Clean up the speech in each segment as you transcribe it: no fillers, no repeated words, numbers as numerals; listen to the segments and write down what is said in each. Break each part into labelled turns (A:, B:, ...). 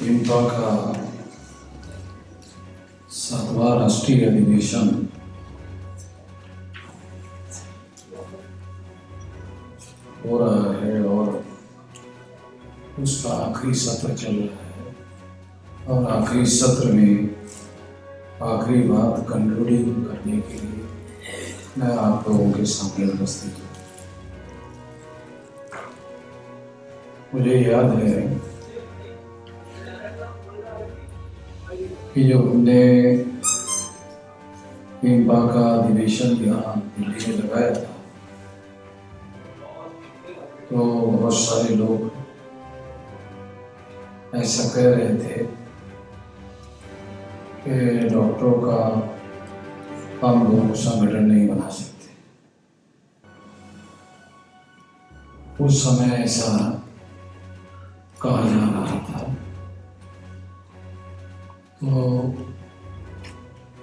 A: इंपा का 7वां राष्ट्रीय अधिवेशन हो रहा है और उसका आखिरी सत्र चल रहा है और आखिरी सत्र में आखिरी बात कंक्लूडिंग करने के लिए मैं आप लोगों के सामने उपस्थित हूँ। मुझे याद है कि जब हमने इंपा का अधिवेशन यहाँ दिल्ली में लगाया था तो बहुत सारे लोग ऐसा कह रहे थे कि डॉक्टरों का हम लोग संगठन नहीं बना सकते। उस समय ऐसा कहा जा रहा था तो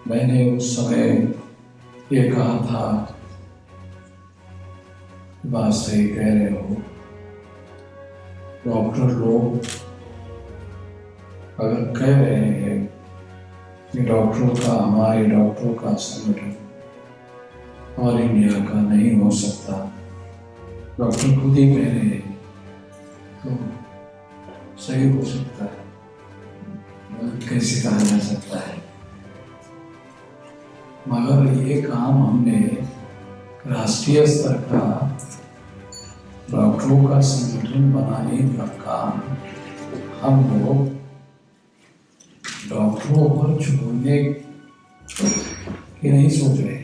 A: मैंने उस समय ये कहा था, बात सही कह रहे हो, डॉक्टर लोग अगर कह रहे हैं कि हमारे डॉक्टरों का संगठन और इंडिया का नहीं हो सकता, डॉक्टर खुद ही कह रहे हैं तो सही हो सकता है, कैसे कहा जा सकता है। मगर ये काम हमने राष्ट्रीय स्तर का डॉक्टरों का संगठन बनाने का काम हम लोग डॉक्टरों पर छोड़ने की नहीं सोच रहे।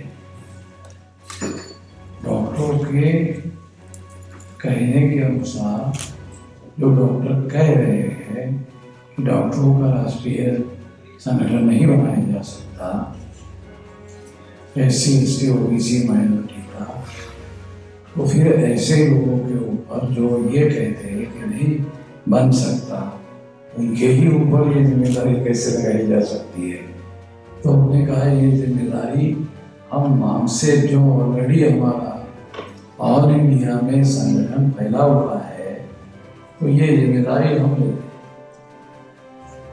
A: डॉक्टरों के कहने के अनुसार जो डॉक्टर कह रहे हैं कि डॉक्टरों का राष्ट्रीय संगठन नहीं बनाया जा सकता, SC OBC माइनॉरिटी का, तो फिर ऐसे लोगों के ऊपर जो ये कहते हैं कि नहीं बन सकता, उनके ही ऊपर ये जिम्मेदारी कैसे लगाई जा सकती है। तो हमने कहा ये जिम्मेदारी हम से जो ऑलरेडी हमारा ऑल इंडिया में संगठन फैला हुआ है, तो ये जिम्मेदारी हम लेते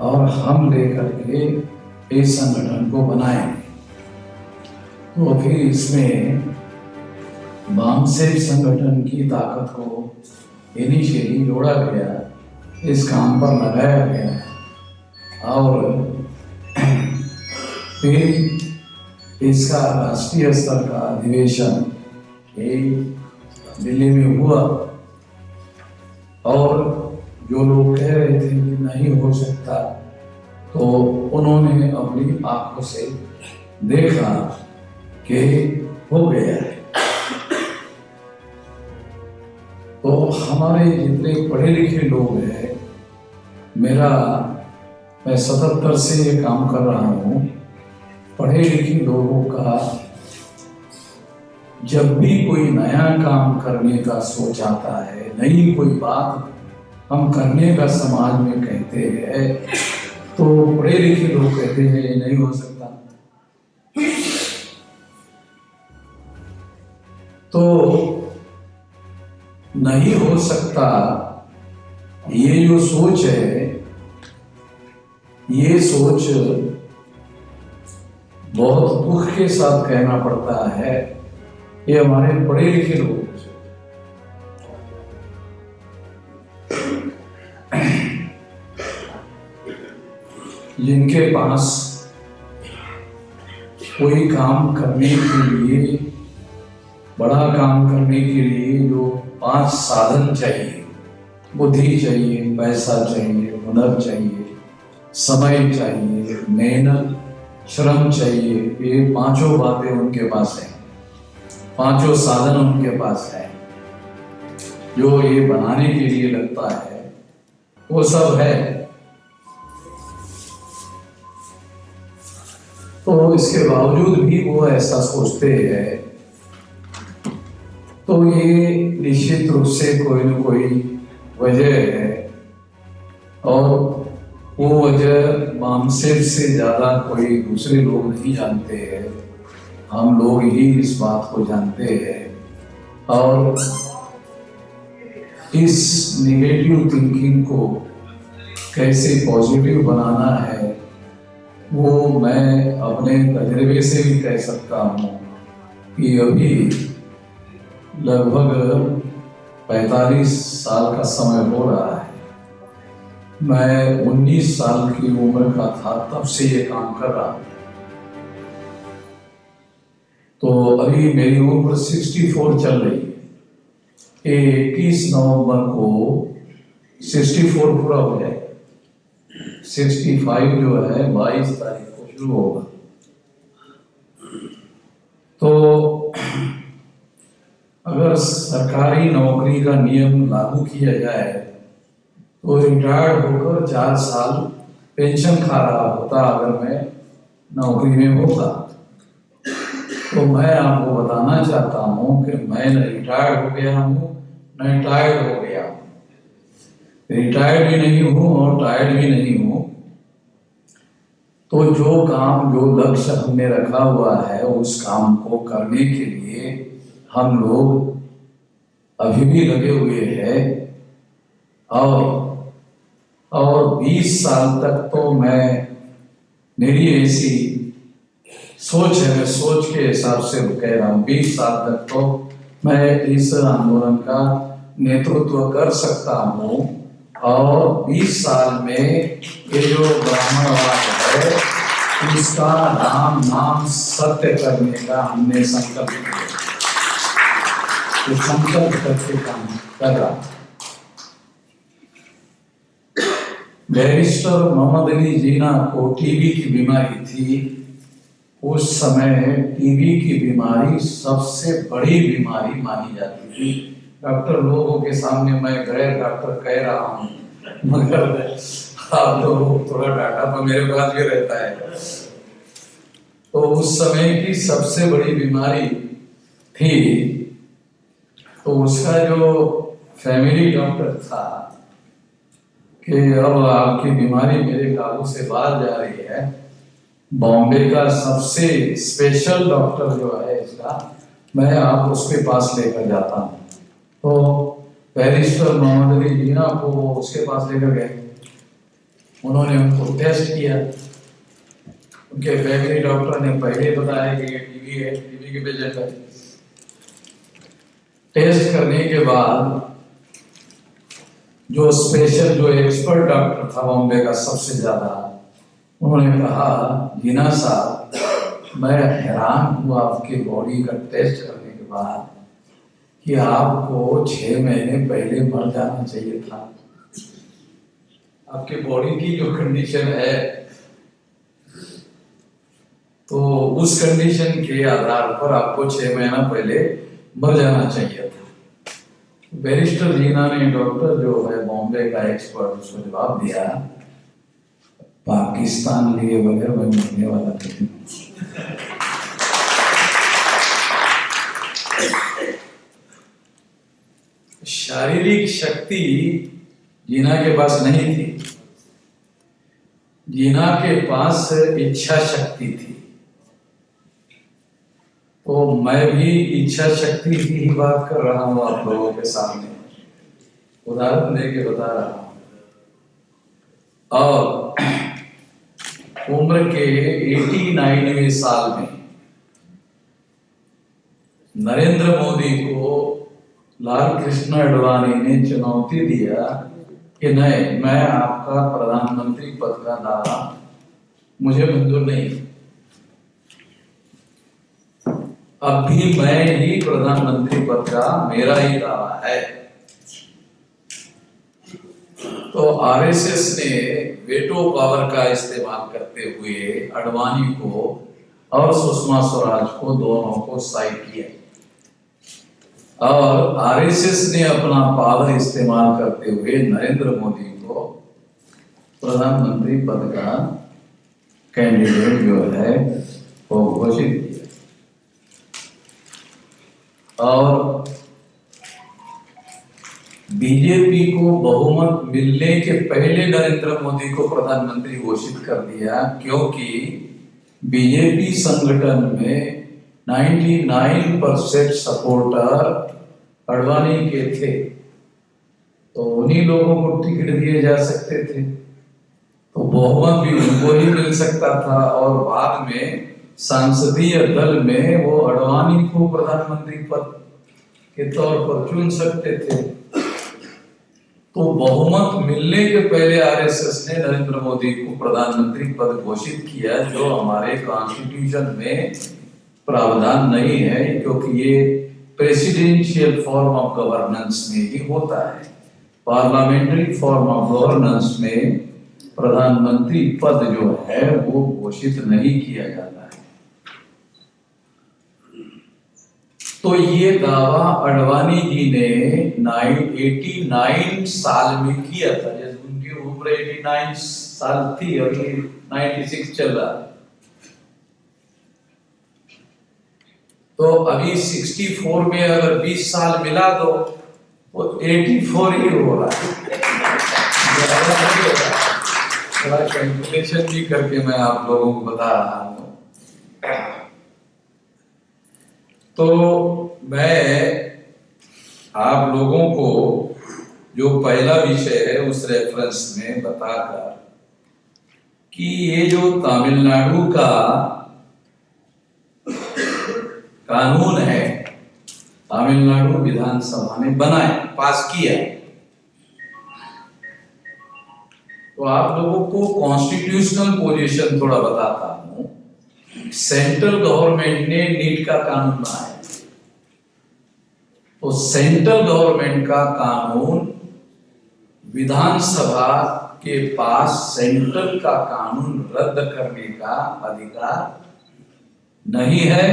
A: और हम लेकर के इस संगठन को बनाएंगे। तो फिर इसमें वामसेव संगठन की ताकत को इनिशियली जोड़ा गया, इस काम पर लगाया गया और फिर इसका राष्ट्रीय स्तर का अधिवेशन दिल्ली में हुआ और जो लोग कह रहे थे कि नहीं हो सकता, तो उन्होंने अपनी आंखों से देखा कि हो गया है। तो हमारे जितने पढ़े लिखे लोग हैं, मैं 77 से ये काम कर रहा हूँ, पढ़े लिखे लोगों का जब भी कोई नया काम करने का सोच आता है, नई कोई बात हम करने का समाज में कहते हैं, तो पढ़े लिखे लोग कहते हैं ये नहीं हो सकता। तो नहीं हो सकता ये जो सोच है, ये सोच बहुत दुख के साथ कहना पड़ता है, ये हमारे पढ़े लिखे लोग जिनके पास कोई काम करने के लिए, बड़ा काम करने के लिए जो 5 साधन चाहिए, बुद्धि चाहिए, पैसा चाहिए, हुनर चाहिए, समय चाहिए, मेहनत, श्रम चाहिए, ये 5 बातें उनके पास हैं, 5 साधन उनके पास है, जो ये बनाने के लिए लगता है, वो सब है। तो इसके बावजूद भी वो ऐसा सोचते हैं, तो ये निश्चित रूप से कोई न कोई वजह है और वो वजह वामसेव से ज़्यादा कोई दूसरे लोग नहीं जानते हैं, हम लोग ही इस बात को जानते हैं और इस निगेटिव थिंकिंग को कैसे पॉजिटिव बनाना है वो मैं अपने तजर्बे से भी कह सकता हूँ कि अभी लगभग 45 साल का समय हो रहा है। मैं 19 साल की उम्र का था तब से ये काम कर रहा हूँ। तो अभी मेरी उम्र 64 चल रही है। 21 नवंबर को 64 पूरा हो जाए। 65 जो है 22 तारीख को शुरू होगा। तो अगर सरकारी नौकरी का नियम लागू किया जाए तो रिटायर्ड होकर 4 साल पेंशन खा रहा होता अगर मैं नौकरी में होता। तो मैं आपको बताना चाहता हूँ कि मैं न रिटायर्ड हो गया हूँ न टायर्ड हो गया हूँ। रिटायर्ड भी नहीं हूँ और टायर्ड भी नहीं हूँ। तो जो काम जो लक्ष्य हमने रखा हुआ है उस काम को करने के लिए हम लोग अभी भी लगे हुए हैं। और 20 साल तक तो मेरी ऐसी सोच है, मैं सोच के हिसाब से कह रहा हूँ 20 साल तक तो मैं इस आंदोलन का नेतृत्व कर सकता हूँ। और 20 साल में ये जो ब्राह्मणवाद है इसका नाम सत्य करने का हमने संकल्प किया। ये संकल्प करके काम कर रहा। बैरिस्टर मोहम्मद अली जीना को टीबी की बीमारी थी। उस समय टीबी की बीमारी सबसे बड़ी बीमारी मानी जाती थी। डॉक्टर लोगों के सामने मैं गैर डॉक्टर कह रहा हूँ मगर आप लोग थोड़ा डाटा तो मेरे पास भी रहता है। तो उस समय की सबसे बड़ी बीमारी थी। तो उसका जो फैमिली डॉक्टर था कि अब आपकी बीमारी मेरे काबू से बाहर जा रही है। बॉम्बे का सबसे स्पेशल डॉक्टर जो है इसका मैं आप उसके पास लेकर जाता हूँ। तो बैरिस्टर मोहम्मद अली जीना को वो उसके पास लेकर गए। उन्होंने उनको टेस्ट किया। उनके फैमिली डॉक्टर ने पहले बताया कि ये टीबी है, टीबी के पेशेंट है। टेस्ट करने के बाद जो स्पेशल जो एक्सपर्ट डॉक्टर था बॉम्बे का सबसे ज्यादा, उन्होंने कहा जीना साहब मैं हैरान हुआ आपकी बॉडी का टेस्ट करने के बाद कि आपको 6 महीने पहले मर जाना चाहिए था। आपकी बॉडी की जो कंडीशन है तो उस कंडीशन के आधार पर आपको 6 महीना पहले मर जाना चाहिए था। बैरिस्टर जीना ने डॉक्टर जो है बॉम्बे का एक्सपर्ट उसको जवाब दिया पाकिस्तान लिए बगैर मैं मरने वाला नहीं। शारीरिक शक्ति जीना के पास नहीं थी। जीना के पास इच्छा शक्ति थी। तो मैं भी इच्छा शक्ति की ही बात कर रहा हूं आप लोगों के सामने, उदाहरण देके बता रहा हूं। और उम्र के 89वें साल में नरेंद्र मोदी को लाल कृष्ण आडवाणी ने चुनौती दिया कि नहीं, मैं आपका प्रधानमंत्री पद का दावा मुझे मंजूर नहीं। अब भी मैं ही प्रधानमंत्री पद का मेरा ही दावा है। तो आरएसएस ने वेटो पावर का इस्तेमाल करते हुए आडवाणी को और सुषमा स्वराज को दोनों को साइड किया। और आरएसएस ने अपना पावर इस्तेमाल करते हुए नरेंद्र मोदी को प्रधानमंत्री पद का कैंडिडेट जो है वो घोषित किया। और बीजेपी को बहुमत मिलने के पहले नरेंद्र मोदी को प्रधानमंत्री घोषित कर दिया, क्योंकि बीजेपी संगठन में 99% सपोर्टर आडवाणी के थे। तो उन्हीं लोगों को टिकट दिए जा सकते थे। तो बहुमत भी उनको ही मिल सकता था और बाद में संसदीय दल में वो अडवाणी को प्रधानमंत्री पद के तौर पर चुन सकते थे। तो बहुमत मिलने के पहले आरएसएस ने नरेंद्र मोदी को प्रधानमंत्री पद घोषित किया, जो हमारे कॉन्स्टिट्यूशन में प्रावधान नहीं है, क्योंकि ये प्रेसिडेंशियल फॉर्म ऑफ गवर्नेंस में ही होता है। पार्लियामेंट्री फॉर्म ऑफ गवर्नेंस में प्रधानमंत्री पद जो है वो घोषित नहीं किया जाता है। तो ये दावा अडवाणी जी ने 89 साल में किया था, जैसे उनकी उम्र 89 साल थी और ये 96 चल रहा। तो अभी 64 में अगर 20 साल मिला तो वो 84 ही हो रहा है। थोड़ा कैलकुलेशन भी करके मैं आप लोगों को बता रहा हूं। तो मैं आप लोगों को जो पहला विषय है उस रेफरेंस में बताकर कि ये जो तमिलनाडु का कानून है, तमिलनाडु विधानसभा ने बनाया, पास किया, तो आप लोगों को कॉन्स्टिट्यूशनल पोजीशन थोड़ा बताता हूं। सेंट्रल गवर्नमेंट ने नीट का कानून बनाया, तो सेंट्रल गवर्नमेंट का कानून विधानसभा के पास सेंट्रल का कानून रद्द करने का अधिकार नहीं है।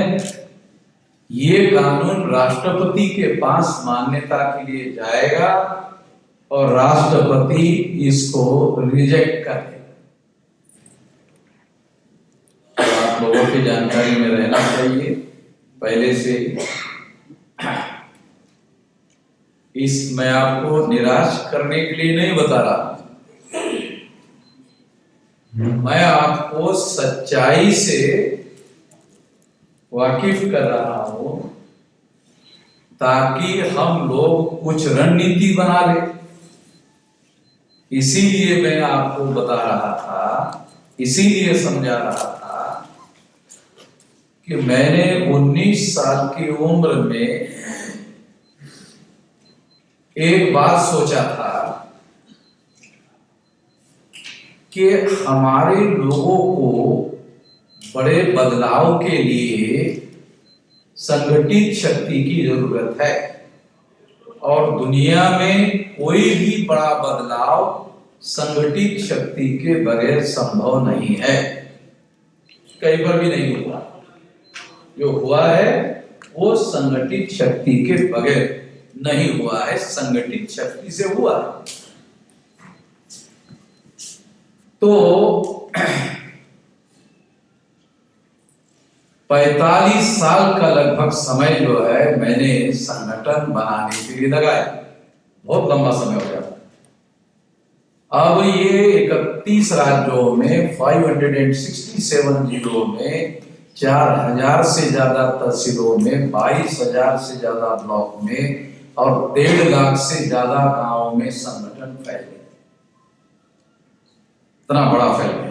A: ये कानून राष्ट्रपति के पास मान्यता के लिए जाएगा और राष्ट्रपति इसको रिजेक्ट करेगा। आप लोगों की जानकारी में रहना चाहिए पहले से। इस मैं आपको निराश करने के लिए नहीं बता रहा, मैं आपको सच्चाई से वाकिफ कर रहा हूं ताकि हम लोग कुछ रणनीति बना ले। इसीलिए मैं आपको बता रहा था, इसीलिए समझा रहा था कि मैंने 19 साल की उम्र में एक बात सोचा था कि हमारे लोगों को बड़े बदलाव के लिए संगठित शक्ति की जरूरत है, और दुनिया में कोई भी बड़ा बदलाव संगठित शक्ति के बगैर संभव नहीं है। कहीं पर भी नहीं हुआ। जो हुआ है वो संगठित शक्ति के बगैर नहीं हुआ है, संगठित शक्ति से हुआ है। तो 45 साल का लगभग समय जो है मैंने संगठन बनाने के लिए लगाया। बहुत लंबा समय हो गया। अब ये 31 राज्यों में 567 जिलों में 4000 से ज्यादा तहसीलों में 22,000 से ज्यादा ब्लॉक में और 1.5 लाख से ज्यादा गांवों में संगठन फैल गए। इतना बड़ा फैल गया।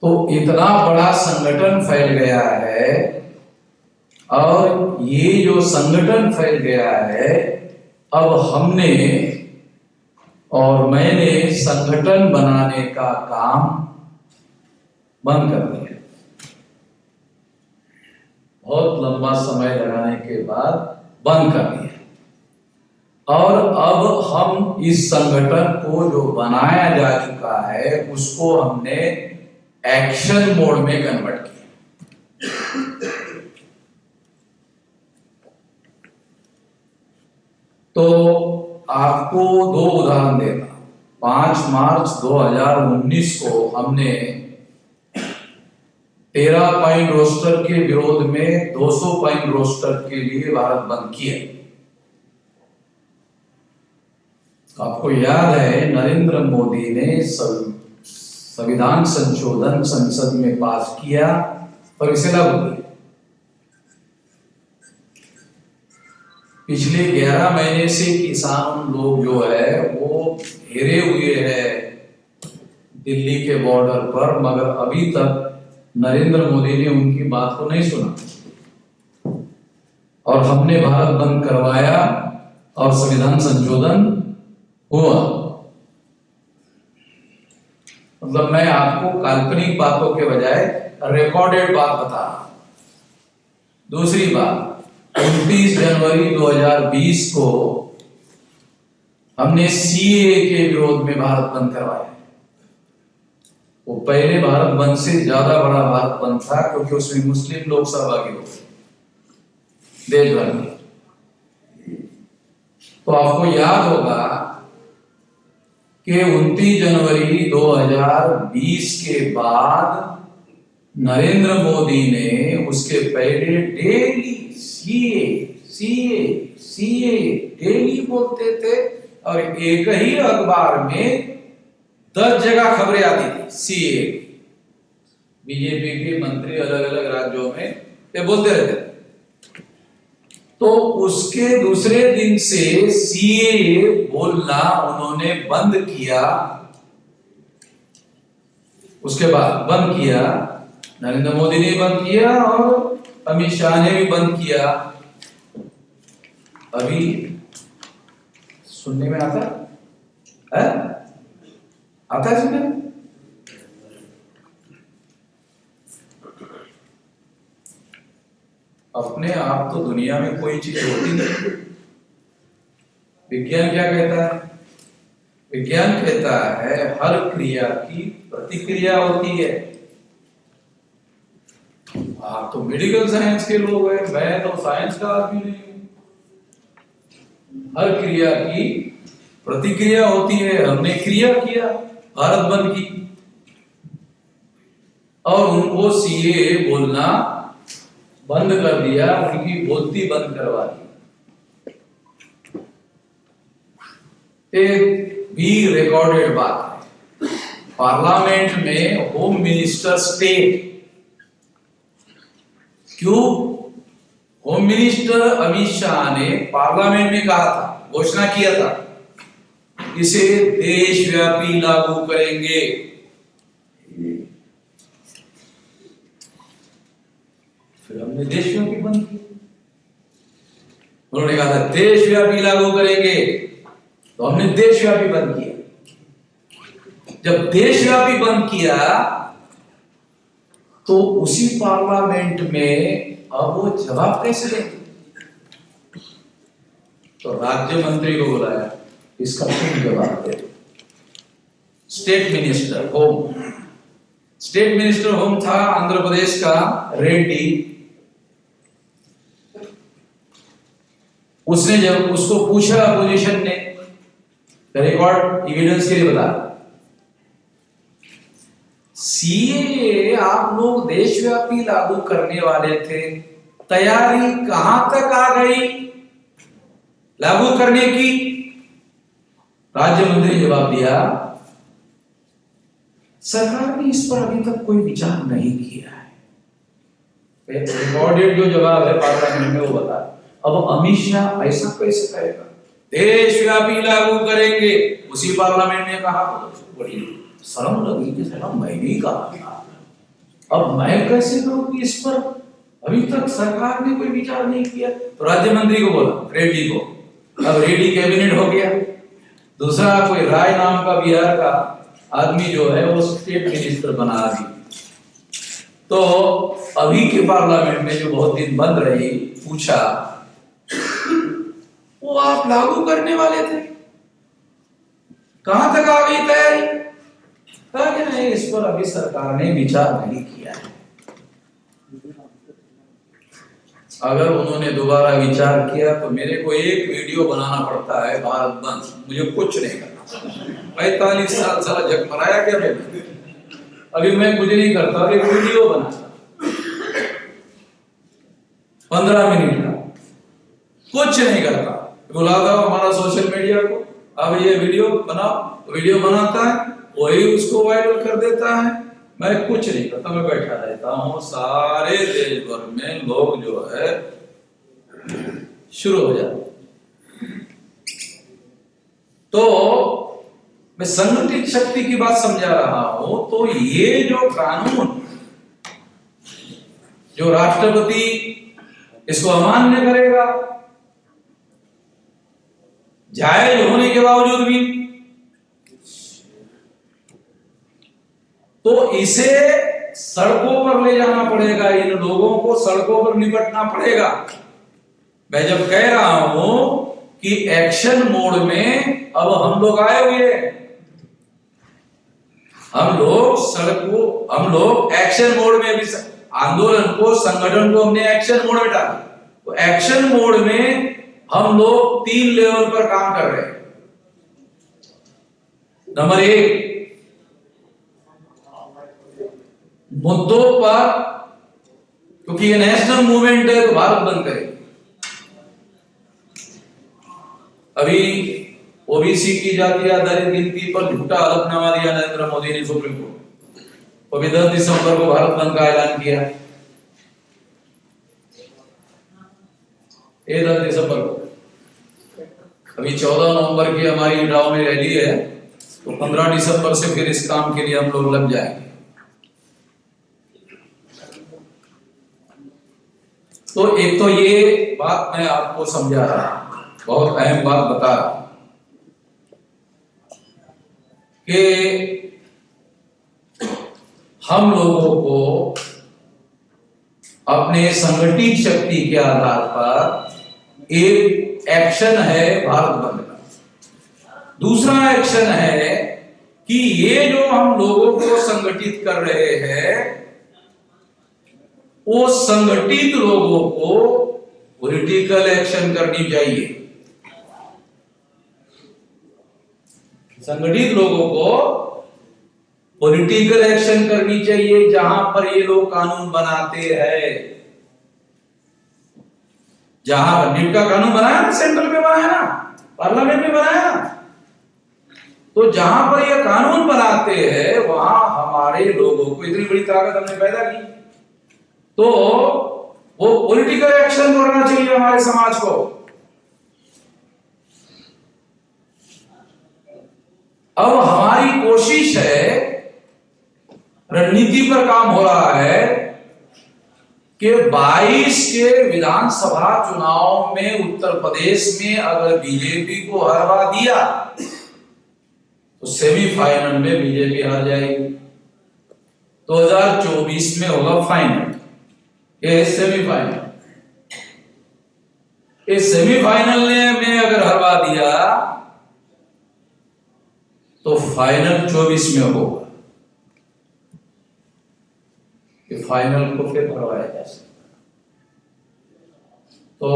A: तो इतना बड़ा संगठन फैल गया है, और ये जो संगठन फैल गया है, अब हमने और मैंने संगठन बनाने का काम बंद कर दिया। बहुत लंबा समय लगाने के बाद बंद कर दिया, और अब हम इस संगठन को जो बनाया जा चुका है उसको हमने एक्शन मोड में कन्वर्ट किया। तो आपको 2 उदाहरण देता हूं। 5 मार्च 2019 को हमने 13 पॉइंट रोस्टर के विरोध में 200 पॉइंट रोस्टर के लिए भारत बंद किया। आपको याद है नरेंद्र मोदी ने संविधान संशोधन संसद में पास किया और इसे लागू किया। पिछले 11 महीने से किसान लोग जो है वो घेरे हुए हैं दिल्ली के बॉर्डर पर, मगर अभी तक नरेंद्र मोदी ने उनकी बात को नहीं सुना और हमने भारत बंद करवाया और संविधान संशोधन हुआ। मतलब मैं आपको काल्पनिक बातों के बजाय रिकॉर्डेड बात बता रहा हूं। दूसरी बात, 29 जनवरी 2020 को हमने सीएए के विरोध में भारत बंद करवाया। वो पहले भारत बंद से ज्यादा बड़ा भारत बंद था क्योंकि उसमें मुस्लिम लोग सहभागी हो गए देश भर में। तो आपको याद होगा कि 29 जनवरी 2020 के बाद नरेंद्र मोदी ने उसके पहले डेली सीए डेली बोलते थे और एक ही अखबार में 10 जगह खबरें आती थी सीए। बीजेपी के मंत्री अलग अलग राज्यों में ये बोलते रहते। तो उसके दूसरे दिन से सीए बोलना उन्होंने बंद किया। उसके बाद बंद किया, नरेंद्र मोदी ने बंद किया और अमित शाह ने भी बंद किया। अभी सुनने में आता है? आता है सुनने में? अपने आप तो दुनिया में कोई चीज होती नहीं। विज्ञान क्या कहता है? विज्ञान कहता है हर क्रिया की प्रतिक्रिया होती है। आप तो मेडिकल साइंस के लोग हैं, मैं तो साइंस का आदमी नहीं हूं। हर क्रिया की प्रतिक्रिया होती है। हमने क्रिया किया, भारत बंद की, और उनको सीए बोलना बंद कर दिया, उनकी बोलती बंद करवा दी। एक भी रिकॉर्डेड बात है। पार्लियामेंट में होम मिनिस्टर स्टेट, क्यों? होम मिनिस्टर अमित शाह ने पार्लियामेंट में कहा था, घोषणा किया था, इसे देशव्यापी लागू करेंगे। फिर हमने देशव्यापी बंद किया। उन्होंने कहा था देशव्यापी लागू करेंगे, तो हमने देशव्यापी बंद किया। जब देशव्यापी बंद किया तो उसी पार्लियामेंट में अब वो जवाब कैसे देंगे? तो राज्य मंत्री को बुलाया, इसका तुम जवाब दे। State minister home, state minister home था आंध्र प्रदेश का रेड्डी। उसने जब उसको पूछा अपोजिशन ने, रिकॉर्ड एविडेंस के लिए बता, सीए आप लोग देशव्यापी लागू करने वाले थे, तैयारी कहां तक आ गई लागू करने की? राज्य मंत्री ने जवाब दिया, सरकार ने इस पर अभी तक कोई विचार नहीं किया है। रिकॉर्डेड जो जवाब है पार्लियामेंट में वो बता। अब अमित शाह ऐसा कैसे कहेगा देशव्यापी लागू करेंगे? उसी पार्लियामेंट ने कहा, तो बड़ी शर्म लगी कि साला मैंने ही कहा था, अब मैं कैसे करूं कि इस पर अभी तक सरकार ने कोई विचार नहीं किया। तो राज्य मंत्री को बोला, रेड्डी को। अब रेड्डी कैबिनेट हो गया। दूसरा कोई राय नाम का बिहार का आदमी जो है वो स्टेट मिनिस्टर बना दी। तो अभी के पार्लियामेंट में जो बहुत दिन बंद रही, पूछा वो आप लागू करने वाले थे, कहां तक आ गई तैयारी? कहा कि नहीं, इस पर अभी सरकार ने विचार नहीं किया है। अगर उन्होंने दोबारा विचार किया तो मेरे को एक वीडियो बनाना पड़ता है भारत बंद, मुझे कुछ नहीं करना। 45 साल साला जग मराया क्या मैंने? अभी मैं कुछ नहीं करता, एक वीडियो बनाता 15 मिनट का, कुछ नहीं करता, बुलाता हूं हमारा सोशल मीडिया को, अब ये वीडियो बनाओ, वीडियो बनाता है, वही उसको वायरल कर देता है। मैं कुछ नहीं करता, मैं बैठा रहता हूं। सारे देश भर में लोग जो है शुरू हो जाते,
B: तो मैं संगठित शक्ति की बात समझा रहा हूं। तो ये जो कानून, जो राष्ट्रपति इसको अमान्य करेगा जायज होने के बावजूद भी, तो इसे सड़कों पर ले जाना पड़ेगा, इन लोगों को सड़कों पर निपटना पड़ेगा। मैं जब कह रहा हूं कि एक्शन मोड में अब हम लोग आए हुए हैं, हम लोग एक्शन मोड में भी, आंदोलन को, संगठन को हमने एक्शन मोड में डाला। तो एक्शन मोड में हम लोग 3 लेवल पर काम कर रहे हैं। नंबर 1, मुद्दों पर, क्योंकि ये नेशनल मूवमेंट है तो भारत बंद करे। अभी ओबीसी की जाति आधारित गिनती पर झूठा हलफनामा दिया नरेंद्र मोदी ने सुप्रीम कोर्ट को। अभी 10 दिसंबर को भारत बंद का ऐलान किया। ये 10 दिसंबर को, अभी 14 नवंबर की हमारी इटावा में रैली है, तो 15 दिसंबर से फिर इस काम के लिए हम लोग लग जाएंगे। तो एक तो ये बात मैं आपको समझा रहा हूं, बहुत अहम बात बता रहा हूं कि हम लोगों को अपने संगठित शक्ति के आधार पर एक एक्शन है भारत बंद का। दूसरा एक्शन है कि ये जो हम लोगों को संगठित कर रहे हैं, वो संगठित लोगों को पॉलिटिकल एक्शन करनी चाहिए। संगठित लोगों को पॉलिटिकल एक्शन करनी चाहिए। जहां पर ये लोग कानून बनाते हैं, जहां पर नीट का कानून बनाया ना, सेंट्रल में बनाया ना, पार्लियामेंट में बनाया ना, तो जहां पर ये कानून बनाते हैं वहां हमारे लोगों को, इतनी बड़ी ताकत हमने पैदा की, तो वो पॉलिटिकल एक्शन करना चाहिए हमारे समाज को। अब हमारी कोशिश है, रणनीति पर काम हो रहा है कि 22 के विधानसभा चुनाव में उत्तर प्रदेश में अगर बीजेपी को हरवा दिया तो सेमीफाइनल में बीजेपी हार जाएगी। 2024 में होगा फाइनल, ये सेमीफाइनल। इस सेमीफाइनल में अगर हरवा दिया तो फाइनल 24 में होगा। कि फाइनल को फिर करवाया जा सकता। तो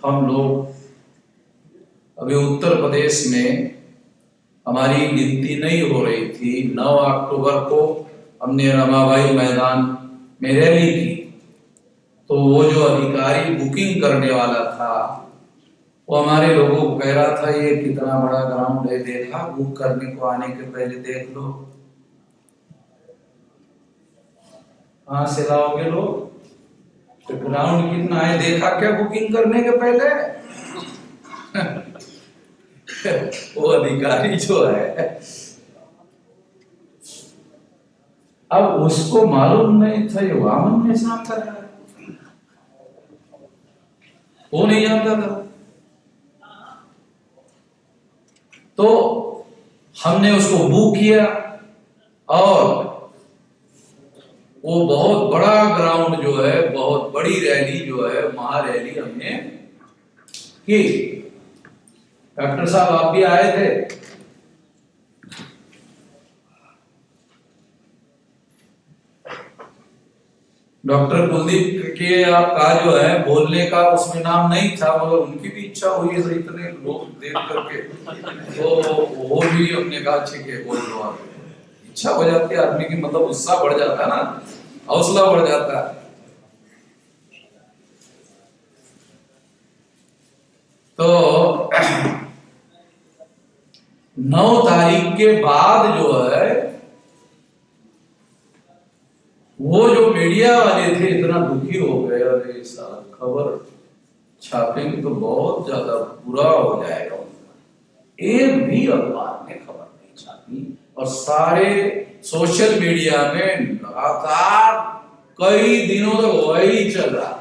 B: हम लोग अभी उत्तर प्रदेश में हमारी गिनती नहीं हो रही थी। 9 अक्टूबर को हमने रमाबाई मैदान में रैली की, तो वो जो अधिकारी बुकिंग करने वाला था वो हमारे लोगों को कह रहा था ये कितना बड़ा ग्राउंड है, देखा, बुक करने को आने के पहले देख लो। कहां से लाओगे लोग? तो ग्राउंड कितना है देखा क्या बुकिंग करने के पहले? वो अधिकारी जो है, अब उसको मालूम नहीं था ये वामन में स्नान कर रहा है, वो नहीं जानता था। तो हमने उसको बुक किया और वो बहुत बड़ा ग्राउंड जो है, बहुत बड़ी रैली जो है, महारैली हमने की। डॉक्टर साहब आप भी आए थे। डॉक्टर कुलदीप के आपका जो है बोलने का उसमें नाम नहीं था, मगर उनकी भी इच्छा हुई है, इतने लोग देख करके तो वो भी हमने कहा ठीक है बोल दो। आप इच्छा हो जाती है आदमी की, मतलब उत्साह बढ़ जाता है ना, हौसला बढ़ जाता है। तो 9 तारीख के बाद जो है वो जो मीडिया वाले थे इतना दुखी हो गए, अरे साला खबर छापेंगे तो बहुत ज्यादा बुरा हो जाएगा। एक भी अखबार में खबर नहीं छापी और सारे सोशल मीडिया में लगातार कई दिनों तक वही चल रहा।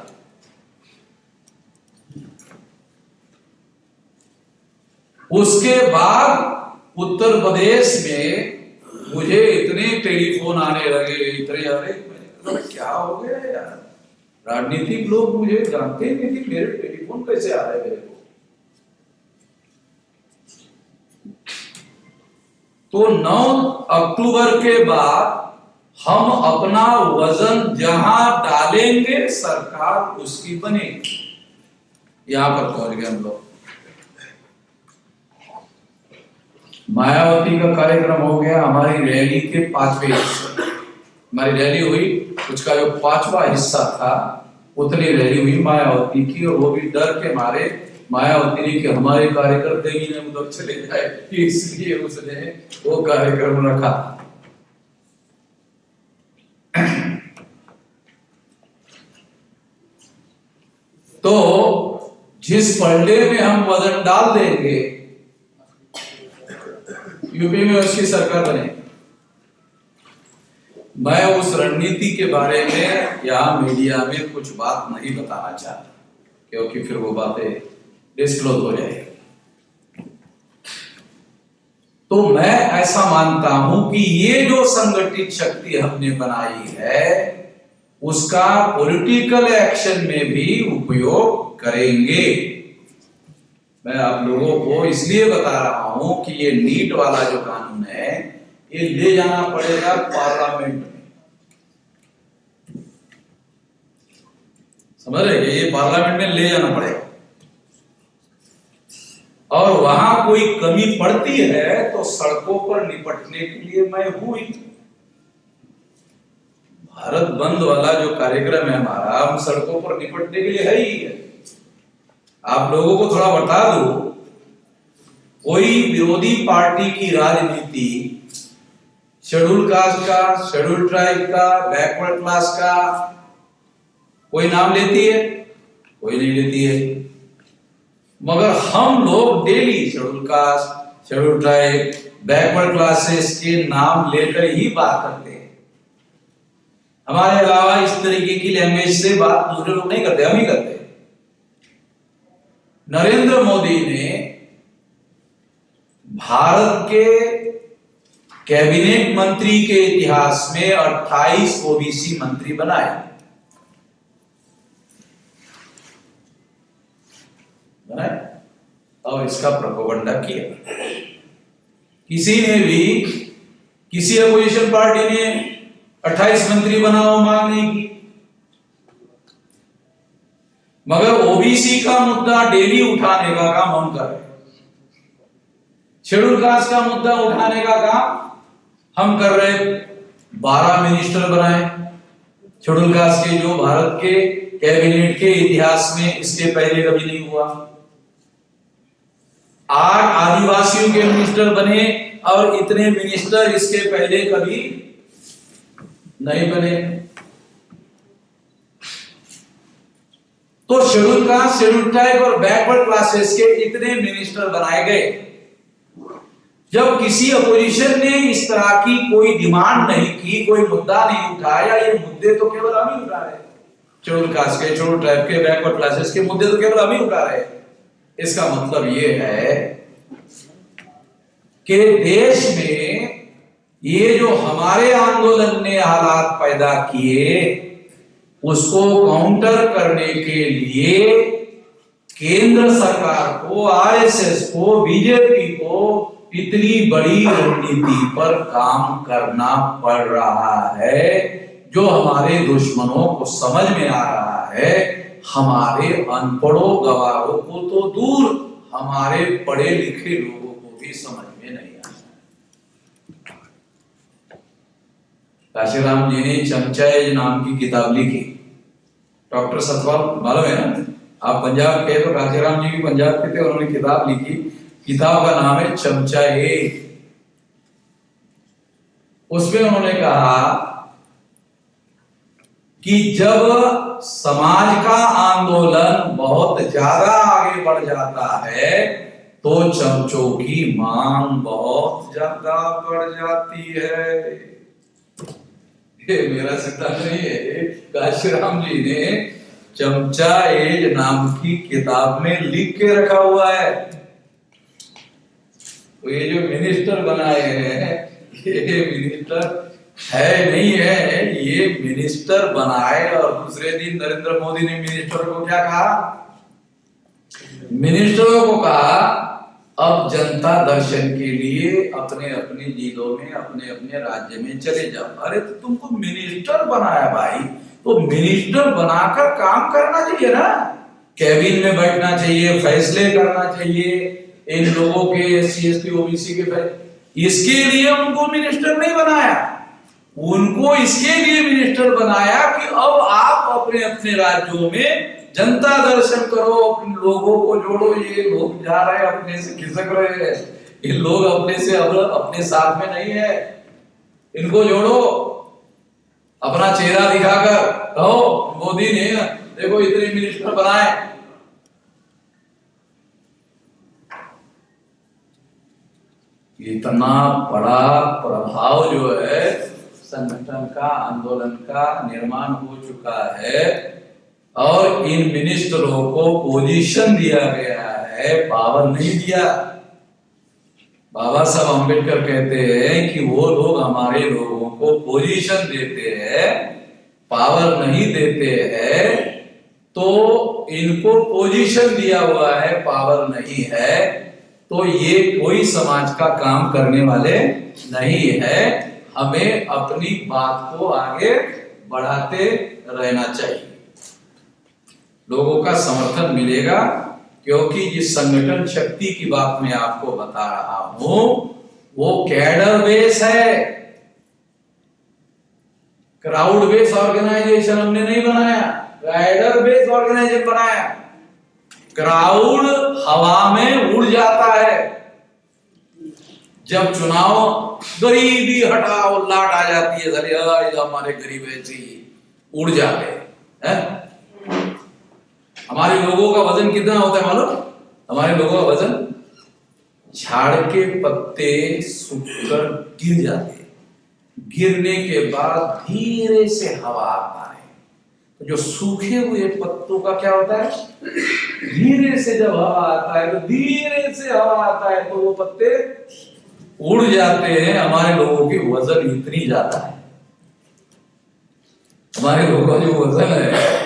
B: उसके बाद उत्तर प्रदेश में मुझे इतने टेलीफोन आने लगे, इतने, अरे मैंने कहा क्या हो गया यार, राजनीतिक लोग मुझे जानते ही नहीं थी, मेरे टेलीफोन कैसे आ रहे मेरे को। तो 9 अक्टूबर के बाद हम अपना वजन जहां डालेंगे सरकार उसकी बनेगी। यहां पर पहुंच गए हम लोग। मायावती का कार्यक्रम हो गया, हमारी रैली के 5वें हिस्से, हमारी रैली हुई, उसका जो 5वां हिस्सा था उतनी रैली हुई मायावती की, और वो भी डर के मारे मायावती ने कि हमारे कार्यकर्ता ही ने उधर चले जाए, इसलिए उसने वो कार्यक्रम रखा। तो जिस पलड़े में हम वजन डाल देंगे यूपी में उसकी सरकार बने। मैं उस रणनीति के बारे में यहां मीडिया में कुछ बात नहीं बताना चाहता, क्योंकि फिर वो बातें डिस्क्लोज हो जाएगी। तो मैं ऐसा मानता हूं कि ये जो संगठित शक्ति हमने बनाई है उसका पॉलिटिकल एक्शन में भी उपयोग करेंगे। मैं आप लोगों को इसलिए बता रहा हूं कि ये नीट वाला जो कानून है ये ले जाना पड़ेगा पार्लियामेंट में, समझ रहे? ये पार्लियामेंट में ले जाना पड़ेगा, और वहां कोई कमी पड़ती है तो सड़कों पर निपटने के लिए मैं हूं ही। भारत बंद वाला जो कार्यक्रम है हमारा, हम सड़कों पर निपटने के लिए है ही है। आप लोगों को थोड़ा बता दूं, कोई विरोधी पार्टी की राजनीति शेड्यूल कास्ट का, शेड्यूल ट्राइब का, बैकवर्ड क्लास का कोई नाम लेती है? कोई नहीं लेती है। मगर हम लोग daily schedule caste, schedule tribe, backward classes के नाम लेकर ही बात करते हैं। हमारे अलावा इस तरीके की लैंग्वेज से बात दूसरे लोग नहीं करते, हम ही करते हैं। नरेंद्र मोदी ने भारत के कैबिनेट मंत्री के इतिहास में 28 ओबीसी मंत्री बनाए। और इसका प्रोपेगेंडा किया। किसी ने भी, किसी अपोजिशन पार्टी ने 28 मंत्री बनाओ मांग नहीं की, मगर ओबीसी का मुद्दा डेली उठाने का काम हम कर रहे हैं। शेड्यूल कास्ट का मुद्दा उठाने का काम हम कर रहे हैं। 12 मिनिस्टर बनाए शेड्यूल कास्ट के, जो भारत के कैबिनेट के इतिहास में इसके पहले कभी नहीं हुआ। 8 आदिवासियों के मिनिस्टर बने, और इतने मिनिस्टर इसके पहले कभी नहीं बने। तो शेड्यूल कास्ट, शेड्यूल ट्राइब और बैकवर्ड क्लासेस के इतने मिनिस्टर बनाए गए। जब किसी अपोजिशन ने इस तरह की कोई डिमांड नहीं की, कोई मुद्दा नहीं उठाया, ये मुद्दे तो केवल हम ही उठा रहे हैं, शेड्यूल कास्ट के, शेड्यूल ट्राइब के, बैकवर्ड क्लासेस के मुद्दे तो केवल हम ही उठा रहे हैं। इसका मतलब ये है कि देश में ये जो हमारे आंदोलन ने हालात पैदा किए, उसको काउंटर करने के लिए केंद्र सरकार को, आरएसएस को, बीजेपी को इतनी बड़ी रणनीति पर काम करना पड़ रहा है, जो हमारे दुश्मनों को समझ में आ रहा है। हमारे अनपढ़ों गवारों को तो दूर, हमारे पढ़े लिखे लोगों को भी समझ में नहीं आता। काशीराम जी ने चमचाए नाम की किताब लिखी। डॉक्टर सतपाल मालूम है ना, आप पंजाब के, तो काशीराम जी भी पंजाब के थे, उन्होंने किताब लिखी। किताब का नाम है चमचाए। उसमें उन्होंने कहा कि जब समाज का आंदोलन बहुत ज्यादा आगे बढ़ जाता है तो चमचों की मांग बहुत ज्यादा बढ़ जाती है। ये मेरा सिद्धांत नहीं है, काशीराम जी ने चमचा एज नाम की किताब में लिख के रखा हुआ है। तो ये जो मिनिस्टर बनाए हैं, ये मिनिस्टर है नहीं है, ये मिनिस्टर बनाए। और दूसरे दिन नरेंद्र मोदी ने मिनिस्टर को क्या कहा? मिनिस्टरों को कहा अब जनता दर्शन के लिए अपने अपने जिलों में, अपने अपने राज्य में चले जाओ। अरे तो तुमको मिनिस्टर बनाया भाई, तो मिनिस्टर बनाकर काम करना चाहिए ना। कैबिन में बैठना चाहिए, फैसले करना चाहिए इन लोगों के, SC ST OBC के फैसले। इसके लिए उनको मिनिस्टर नहीं बनाया, उनको इसके लिए मिनिस्टर बनाया कि अब आप अपने अपने राज्यों में जनता दर्शन करो, अपने लोगों को जोड़ो। ये लोग जा रहे हैं अपने से खिसक रहे हैं, ये लोग अपने से अब अपने साथ में नहीं है, इनको जोड़ो। अपना चेहरा दिखाकर कहो मोदी ने देखो इतने मिनिस्टर बनाए। इतना बड़ा प्रभाव जो है संगठन का, आंदोलन का निर्माण हो चुका है। और इन मिनिस्टरों को पोजीशन दिया गया है, पावर नहीं दिया। बाबा साहब अम्बेडकर कहते हैं कि वो लोग हमारे लोगों को पोजीशन देते हैं, पावर नहीं देते हैं। तो इनको पोजीशन दिया हुआ है, पावर नहीं है, तो ये कोई समाज का काम करने वाले नहीं है। हमें अपनी बात को आगे बढ़ाते रहना चाहिए, लोगों का समर्थन मिलेगा। क्योंकि जिस संगठन शक्ति की बात मैं आपको बता रहा हूं वो कैडर बेस है, क्राउड बेस ऑर्गेनाइजेशन हमने नहीं बनाया, कैडर बेस ऑर्गेनाइजेशन बनाया। क्राउड हवा में उड़ जाता है, जब चुनाव गरीबी हटाओ लाट आ जाती है, अरे हमारे गरीब ऐसे ही उड़ जाते हैं। हमारे लोगों का वजन कितना होता है मालूम? हमारे लोगों का वजन, झाड़ के पत्ते सूखकर गिर जाते हैं, गिरने के बाद धीरे से हवा आता है। तो जो सूखे हुए पत्तों का क्या होता है, धीरे से जब हवा आता है, तो धीरे से हवा आता है तो वो पत्ते उड़ जाते हैं। हमारे लोगों की वजन इतनी ज्यादा है, हमारे लोगों का जो वजन है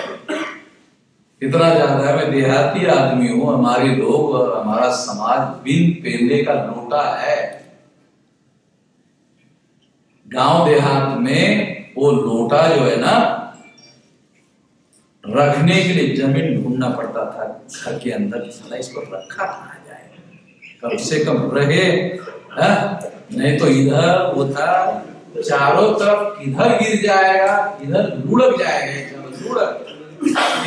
B: इतना ज्यादा है। मैं देहाती आदमी हूं, हमारे लोग और हमारा समाज बिन पेंदे का लोटा है। गांव देहात में वो लोटा जो है ना, रखने के लिए जमीन ढूंढना पड़ता था घर के अंदर, साला इसको रखा कहाँ जाए, कम से कम रहे है? नहीं तो इधर उधर चारों तरफ किधर गिर जाएगा, इधर लुढ़क जाएगा,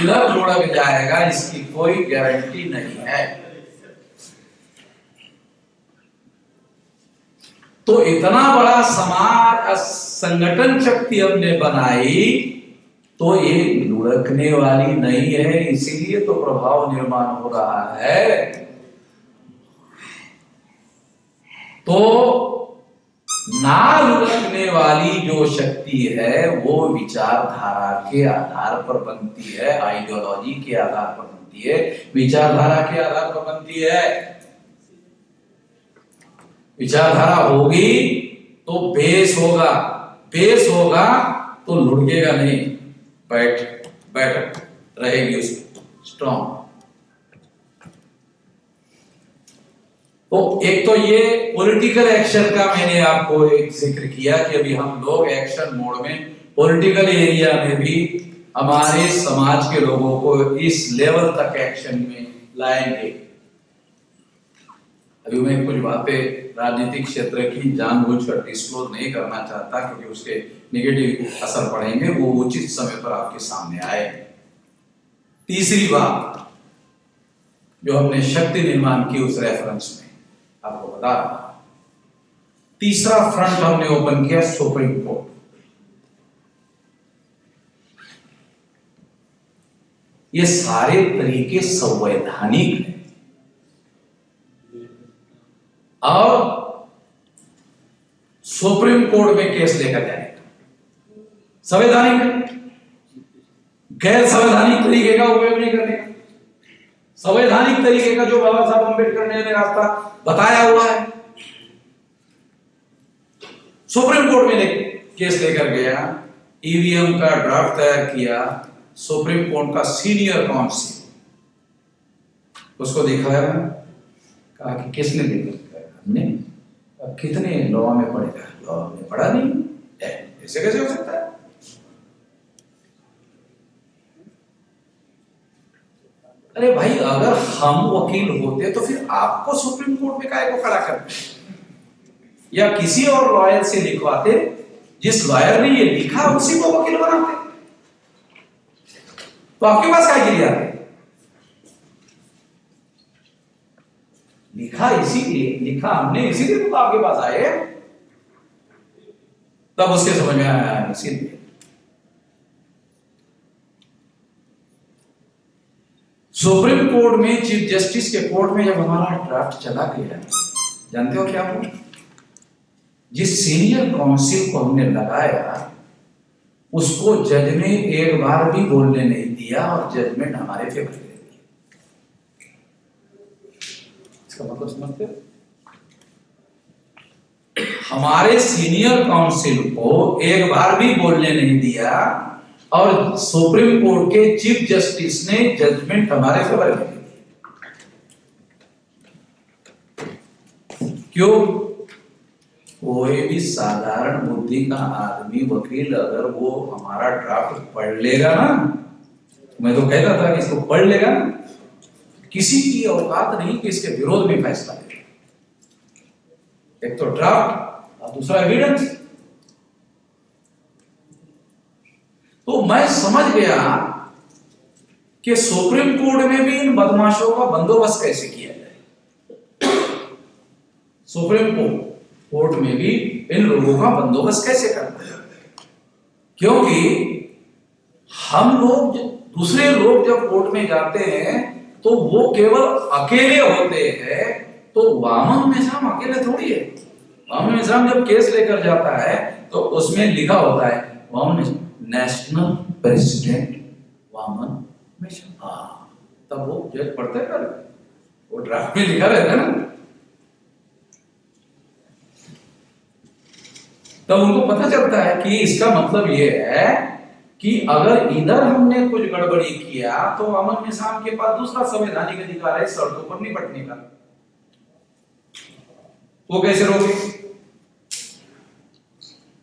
B: इधर लुढ़क जाएगा, इसकी कोई गारंटी नहीं है। तो इतना बड़ा समाज संगठन शक्ति हमने बनाई, तो ये लुढ़कने वाली नहीं है, इसीलिए तो प्रभाव निर्माण हो रहा है। तो ना लुढ़कने वाली जो शक्ति है वो विचारधारा के आधार पर बनती है, आइडियोलॉजी के आधार पर बनती है, विचारधारा के आधार पर बनती है। विचारधारा होगी तो बेस होगा, बेस होगा तो लुढ़केगा नहीं, बैठ रहेगी उसकी स्ट्रॉन्ग। तो एक तो ये पॉलिटिकल एक्शन का मैंने आपको एक जिक्र किया कि अभी हम लोग एक्शन मोड में, पॉलिटिकल एरिया में भी हमारे समाज के लोगों को इस लेवल तक एक्शन में लाएंगे। अभी मैं कुछ बातें राजनीतिक क्षेत्र की जानबूझकर डिस्क्लोज नहीं करना चाहता, क्योंकि उसके नेगेटिव असर पड़ेंगे, वो उचित समय पर आपके सामने आए। तीसरी बात जो हमने शक्ति निर्माण की उस रेफरेंस में आपको बता रहा, तीसरा फ्रंट हमने ओपन किया सुप्रीम कोर्ट। ये सारे तरीके संवैधानिक हैं, और सुप्रीम कोर्ट में केस लेकर जाने का संवैधानिक, गैर संवैधानिक तरीके का उपयोग नहीं करने का। संवैधानिक तरीके का जो बाबा साहब अम्बेडकर ने रास्ता बताया हुआ है, सुप्रीम कोर्ट में केस लेकर गया, ईवीएम का ड्राफ्ट तैयार किया, सुप्रीम कोर्ट का सीनियर काउंसिल उसको दिखाया, कहा कि किसने देखा? हमने। अब कितने लॉ में पढ़ेगा? लॉ में पढ़ा नहीं, ऐसे कैसे हो सकता है? अरे भाई, अगर हम वकील होते तो फिर आपको सुप्रीम कोर्ट में काहे को खड़ा करते, या किसी और लॉयर से लिखवाते, जिस लॉयर ने ये लिखा उसी को वकील बनाते, तो आपके पास क्या गिर आते? लिखा इसीलिए, लिखा हमने इसीलिए तो आपके पास आए, तब उसके समझ में आया इसीलिए। सुप्रीम कोर्ट में, चीफ जस्टिस के कोर्ट में जब हमारा ड्राफ्ट चला गया, जानते हो क्या हुआ? जिस सीनियर काउंसिल को हमने लगाया उसको जज ने एक बार भी बोलने नहीं दिया और जजमेंट हमारे फेवर में दे दिया। इसका मतलब समझते हो? हमारे सीनियर काउंसिल को एक बार भी बोलने नहीं दिया और सुप्रीम कोर्ट के चीफ जस्टिस ने जजमेंट हमारे फेवर में दी। क्यों? कोई भी साधारण बुद्धि का आदमी, वकील, अगर वो हमारा ड्राफ्ट पढ़ लेगा ना, मैं तो कहता था कि इसको पढ़ लेगा ना, किसी की औकात नहीं कि इसके विरोध में फैसला ले। एक तो ड्राफ्ट और दूसरा एविडेंस। तो मैं समझ गया कि सुप्रीम कोर्ट में भी इन बदमाशों का बंदोबस्त कैसे किया जाए, सुप्रीम कोर्ट में भी इन लोगों का बंदोबस्त कैसे करना है। क्योंकि हम लोग, दूसरे लोग जब कोर्ट में जाते हैं तो वो केवल अकेले होते हैं, तो वामन मेश्राम अकेले थोड़ी है। वामन मेश्राम जब केस लेकर जाता है तो उसमें लिखा होता है वामन नेशनल प्रेसिडेंट वामन मेश्राम। हाँ, तब वो जज पढ़ते हैं, वो ड्राफ्ट में लिखा रहता है ना, तब उनको पता चलता है कि इसका मतलब ये है कि अगर इधर हमने कुछ गड़बड़ी किया तो अमन निजाम के पास दूसरा संवैधानिक अधिकार है सड़कों पर निपटने का, वो कैसे रोके?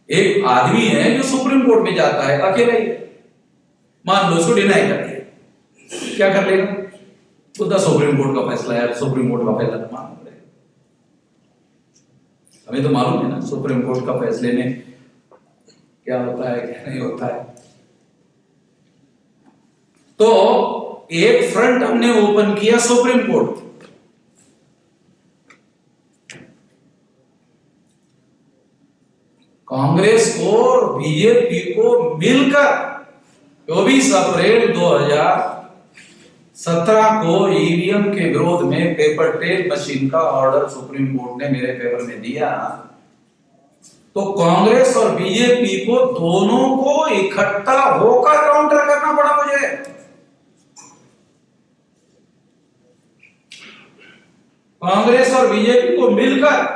B: एक आदमी है जो सुप्रीम कोर्ट में जाता है अकेला ही, मान लो उसको डिनाई कर दिया, क्या कर लेगा? तो सुप्रीम कोर्ट का फैसला है, सुप्रीम कोर्ट का फैसला मानना पड़ेगा। हमें तो मालूम है ना सुप्रीम कोर्ट का फैसले में क्या होता है, क्या नहीं होता है। तो एक फ्रंट हमने ओपन किया सुप्रीम कोर्ट, कांग्रेस को और बीजेपी को मिलकर 24 अप्रैल 2017 को ईवीएम के विरोध में पेपर ट्रेल मशीन का ऑर्डर सुप्रीम कोर्ट ने मेरे फेवर में दिया। तो कांग्रेस और बीजेपी को दोनों को इकट्ठा होकर काउंटर करना पड़ा मुझे। कांग्रेस और बीजेपी को मिलकर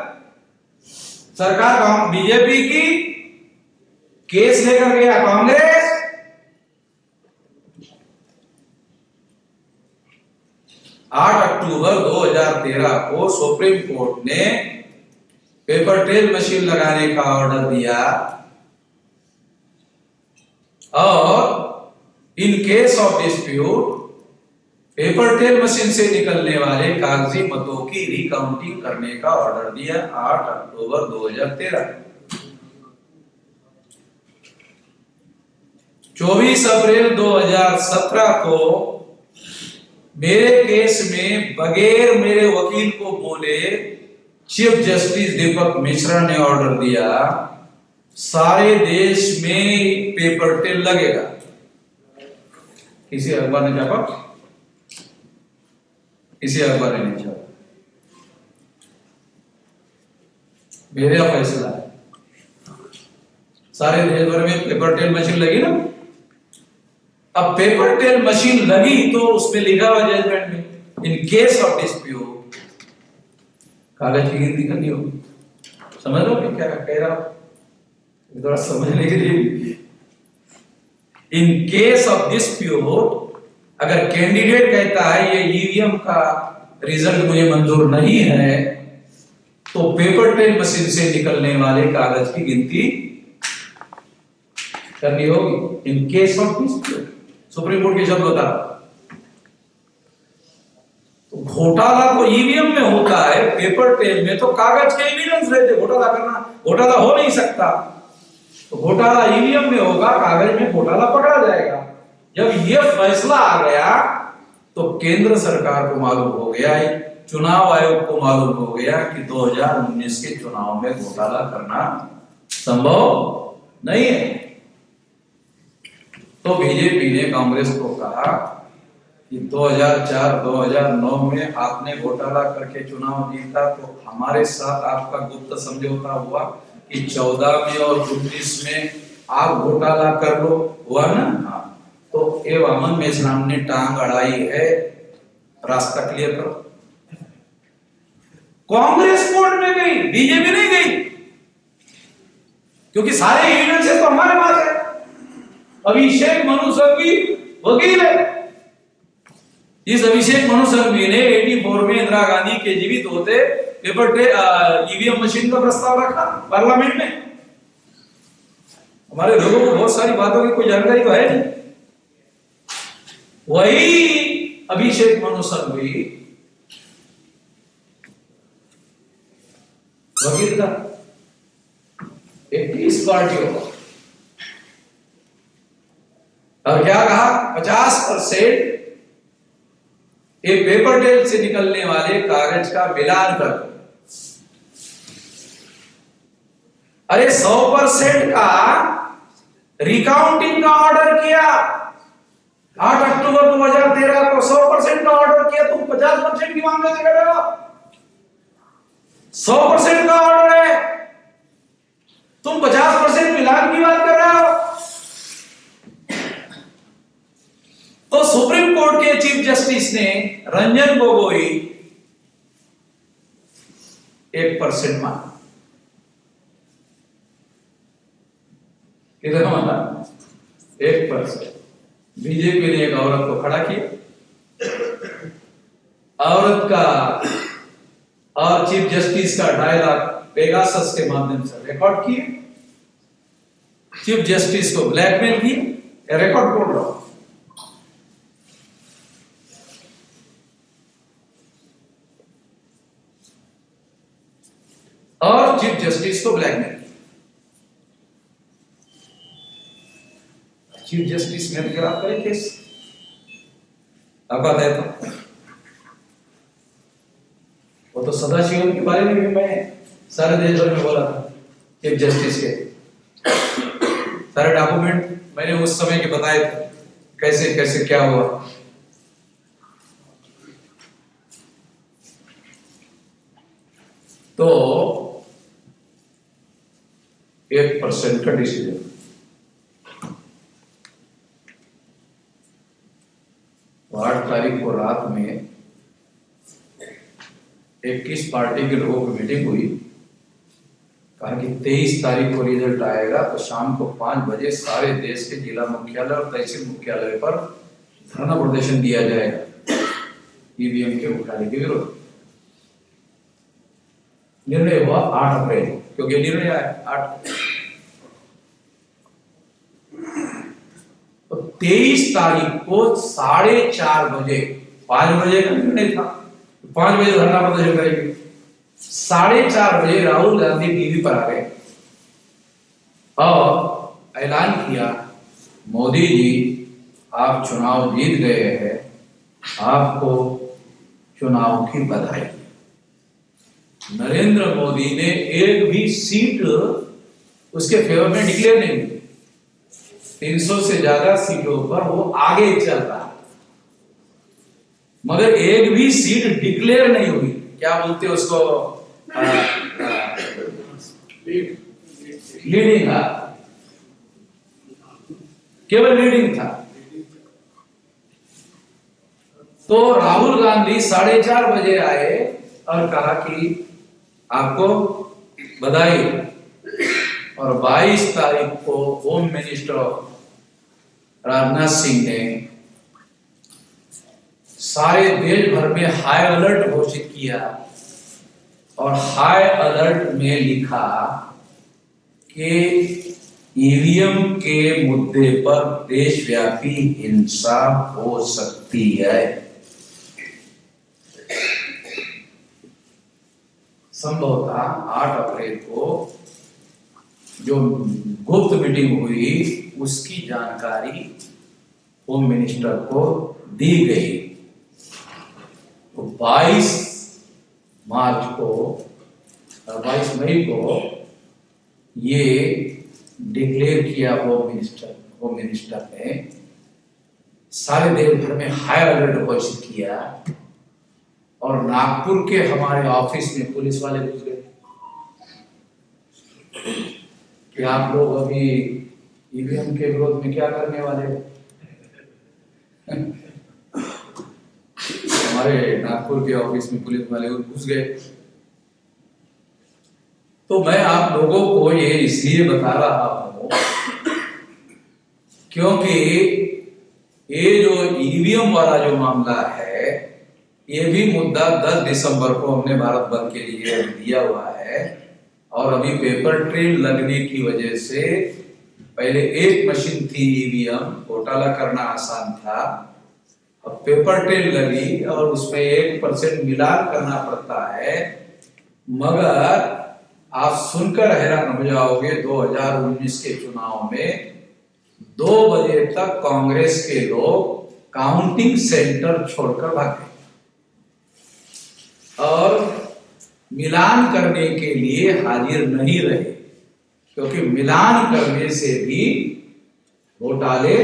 B: सरकार, बीजेपी की केस लेकर गया कांग्रेस, 8 अक्टूबर 2013 को सुप्रीम कोर्ट ने पेपर ट्रेल मशीन लगाने का ऑर्डर दिया और in case of dispute paper trail machine से निकलने वाले कागजी मतों की रिकाउंटिंग करने का ऑर्डर दिया 8 अक्टूबर 2013। 24 अप्रैल 2017 को मेरे केस में बगैर मेरे वकील को बोले चीफ जस्टिस दीपक मिश्रा ने ऑर्डर दिया सारे देश में पेपर ट्रेल लगेगा। किसी अखबार ने छापा? किसी अखबार ने नहीं छापा। मेरा फैसला है। सारे देश भर में पेपर टेल मशीन लगी ना। अब पेपर टेल मशीन लगी तो उसमें लिखा हुआ जजमेंट में, इन केस ऑफ डिस्प्यूट कागज की गिनती करनी होगी। समझ लो क्या कह रहा हूं, थोड़ा समझने के लिए। इन केस ऑफ डिस्प्यूट, अगर कैंडिडेट कहता है ये ईवीएम का रिजल्ट मुझे मंजूर नहीं है, तो पेपर टेल मशीन से निकलने वाले कागज की गिनती करनी होगी। In case of dispute, supreme court के शब्द बता। तो घोटाला तो ईवीएम में होता है, पेपर टेल में तो कागज के एविडेंस रहते। घोटाला हो नहीं सकता। तो घोटाला ईवीएम में होगा, कागज में घोटाला पकड़ा जाएगा। जब ये फैसला आ गया तो केंद्र सरकार को मालूम हो गया, चुनाव आयोग को मालूम हो गया कि 2019 के चुनाव में घोटाला करना संभव नहीं है। तो बीजेपी ने कांग्रेस को कहा कि 2004-2009 में आपने घोटाला करके चुनाव जीता, तो हमारे साथ आपका गुप्त समझौता हुआ कि 14 में और 19 में आप घोटाला कर लो, हुआ ना? हाँ। तो ए वामन मेश्राम ने टांग अड़ाई है, रास्ता क्लियर करो। कांग्रेस कोर्ट में गई, बीजेपी नहीं गई, क्योंकि सारे एविडेंस तो हमारे पास है। अभिषेक मनु सिंघवी वकील है। इस अभिषेक मनु सिंघवी ने 84 में इंदिरा गांधी के जीवित होते पेपर ईवीएम मशीन का प्रस्ताव रखा पार्लियामेंट में। हमारे लोगों को बहुत सारी बातों की कोई जानकारी तो है नहीं। वही अभिषेक मनु सिंघवी वकील था, 21 पार्टियों का। और क्या कहा? 50% एक पेपर टेल से निकलने वाले कागज का मिलान कर दो। अरे 100% का रिकाउंटिंग का ऑर्डर किया 8 अक्टूबर 2013 को। 100% का ऑर्डर किया, तुम 50% की मांग कर रहे हो। 100% का ऑर्डर है, तुम 50% मिलान की बात कर रहे हो। तो सुप्रीम कोर्ट के चीफ जस्टिस ने रंजन गोगोई 1% मांगा। कितना माना? 1%। बीजेपी ने एक औरत को खड़ा किया, औरत का और चीफ जस्टिस का डायलॉग पेगासस के माध्यम से रिकॉर्ड किए, चीफ जस्टिस को ब्लैकमेल किए। रिकॉर्ड बोल रहा हूं। और चीफ जस्टिस को ब्लैकमेल किया। चीफ जस्टिस ने खिलाफ करे केस। अब बात है तो वो तो सदाशिवम के बारे में भी मैं सारे देश भर में बोला था। चीफ जस्टिस के सारे डॉक्यूमेंट मैंने उस समय के बताए थे, कैसे कैसे क्या हुआ। तो 1% का डिसीजन। तो 8 तारीख को रात में 21 पार्टी के लोगों की मीटिंग हुई। कहा कि 23 तारीख को रिजल्ट आएगा, तो शाम को 5 बजे सारे देश के जिला मुख्यालय और तहसील मुख्यालय पर धरना प्रदर्शन दिया जाएगा ईवीएम के घोटाले के विरोध। निर्णय हुआ 8 अप्रैल, क्योंकि निर्णय आया 8। तो 23 तारीख को 4:30 बजे, 5 बजे का निर्णय था, 5 बजे धरना प्रदर्शन करेंगे। 4:30 बजे राहुल गांधी टीवी पर आ गए और ऐलान किया, मोदी जी आप चुनाव जीत गए हैं, आपको चुनाव की बधाई। नरेंद्र मोदी ने एक भी सीट उसके फेवर में डिक्लेयर नहीं की। 300 से ज्यादा सीटों पर वो आगे चल रहा है, मगर एक भी सीट डिक्लेयर नहीं हुई। क्या बोलते हैं उसको, लीडिंग था, केवल लीडिंग था। तो राहुल गांधी 4:30 बजे आए और कहा कि आपको बधाई। और 22 तारीख को होम मिनिस्टर राजनाथ सिंह ने सारे देश भर में हाई अलर्ट घोषित किया और हाई अलर्ट में लिखा कि ईवीएम के मुद्दे पर देशव्यापी हिंसा हो सकती है। संभवतः 8 अप्रैल को जो गुप्त मीटिंग हुई उसकी जानकारी होम मिनिस्टर को दी गई। तो 22 मई को ये डिक्लेयर किया होम मिनिस्टर ने, सारे देश भर में हाई अलर्ट घोषित किया। और नागपुर के हमारे ऑफिस में पुलिस वाले घुस गए कि आप लोग अभी ईवीएम के विरोध में क्या करने वाले हो। हमारे नागपुर के ऑफिस में पुलिस वाले घुस गए। तो मैं आप लोगों को ये इसलिए बता रहा हूं क्योंकि ये जो ईवीएम वाला जो मामला है, ये भी मुद्दा 10 दिसंबर को हमने भारत बंद के लिए दिया हुआ है। और अभी पेपर ट्रेल लगने की वजह से, पहले एक मशीन थी ईवीएम, घोटाला करना आसान था। अब पेपर ट्रेल लगी और उसमें 1% मिलान करना पड़ता है। मगर आप सुनकर हैरान हो जाओगे, 2019 के चुनाव में 2 बजे तक कांग्रेस के लोग काउंटिंग सेंटर छोड़कर भागे और मिलान करने के लिए हाजिर नहीं रहे, क्योंकि मिलान करने से भी घोटाले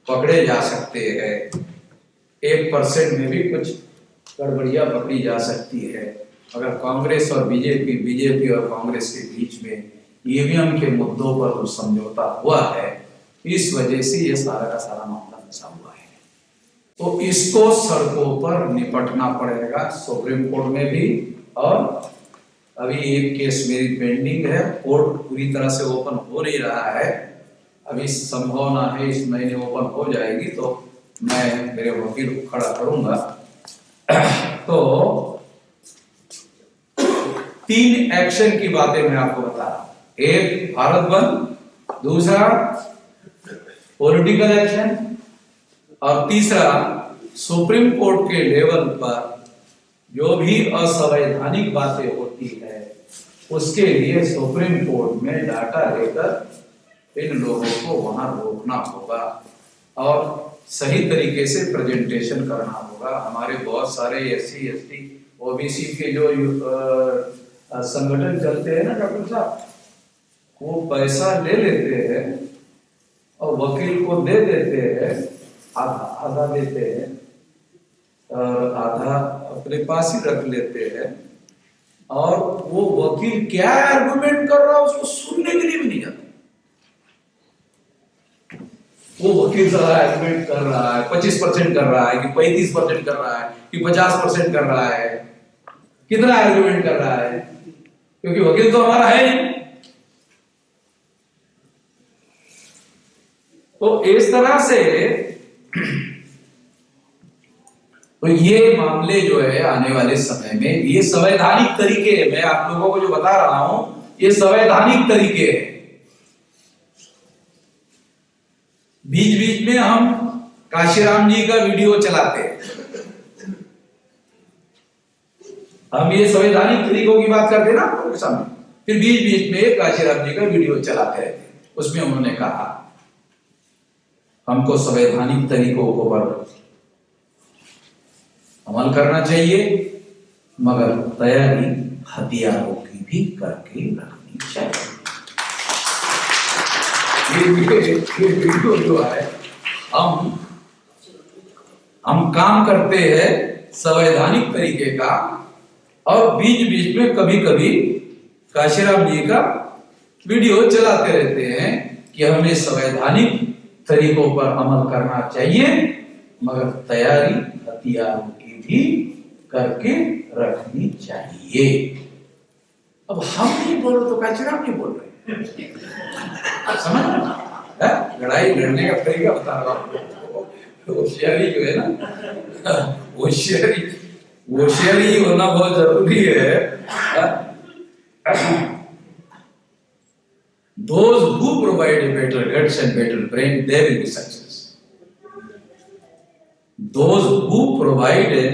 B: पकड़े जा सकते हैं। 1% में भी कुछ गड़बड़ियां पकड़ी जा सकती है। अगर कांग्रेस और बीजेपी और कांग्रेस के बीच में ईवीएम के मुद्दों पर कुछ समझौता हुआ है, इस वजह से ये सारा का सारा मामला फंसा हुआ है। तो इसको सड़कों पर निपटना पड़ेगा, सुप्रीम कोर्ट में भी। और अभी एक केस मेरी पेंडिंग है, कोर्ट पूरी तरह से ओपन हो नहीं रहा है। अभी संभावना है इस महीने ओपन हो जाएगी, तो मैं मेरे वकील को खड़ा करूंगा। तो 3 एक्शन की बातें मैं आपको बता रहा हूं। एक भारत बंद, दूसरा पॉलिटिकल एक्शन, और तीसरा सुप्रीम कोर्ट के लेवल पर जो भी असंवैधानिक बातें होती है उसके लिए सुप्रीम कोर्ट में डाटा लेकर इन लोगों को वहां रोकना होगा और सही तरीके से प्रेजेंटेशन करना होगा। हमारे बहुत सारे SC ST OBC के जो संगठन चलते हैं ना डॉक्टर साहब, वो पैसा ले लेते हैं और वकील को दे देते हैं, आधा देते हैं और आधा अपने पास ही रख लेते हैं। और वो वकील क्या आर्गुमेंट कर रहा है उसको सुनने के लिए भी नहीं जाता। वो वकील सारा आर्गुमेंट कर रहा है, 25% कर रहा है कि 35% कर रहा है कि 50% कर रहा है, कितना आर्गुमेंट कर रहा है, क्योंकि वकील तो हमारा है नहीं। तो इस तरह से तो ये मामले जो है आने वाले समय में, ये संवैधानिक तरीके है, मैं आप लोगों को जो बता रहा हूं ये संवैधानिक तरीके है। बीच बीच में हम काशीराम जी का वीडियो चलाते हैं, हम ये संवैधानिक तरीकों की बात करते ना आपके सामने, फिर बीच बीच में काशीराम जी का वीडियो चलाते रहते। उसमें उन्होंने कहा हमको संवैधानिक तरीकों को पर अमल करना चाहिए, मगर तैयारी हथियारों की भी करके रखनी चाहिए। ये वीडियो जो है, हम काम करते हैं संवैधानिक तरीके का, और बीच बीच में कभी कभी काशीराम जी का वीडियो चलाते रहते हैं कि हमें संवैधानिक तरीकों पर अमल करना चाहिए, मगर तैयारी हथियारों की भी करके रखनी चाहिए। अब हम नहीं बोल रहे तो काशीराम जी बोल रहे हैं, समझ रहे? लड़ाई लड़ने का तरीका बता रहा हूं आपको। होशियारी जो है ना, होशियारी होना बहुत जरूरी है। Those who provide a better guts and better brain, they will be success. Those who provide a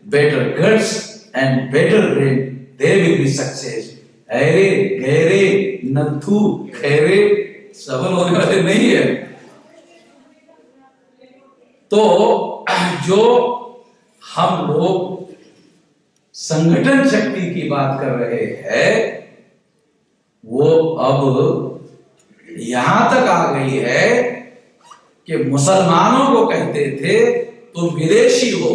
B: better guts and better brain, they will be success. Array गहरे नथु खैरे सफल होने वाले नहीं है। तो जो हम लोग संगठन शक्ति की बात कर रहे हैं, वो अब यहां तक आ गई है कि मुसलमानों को कहते थे तुम विदेशी हो,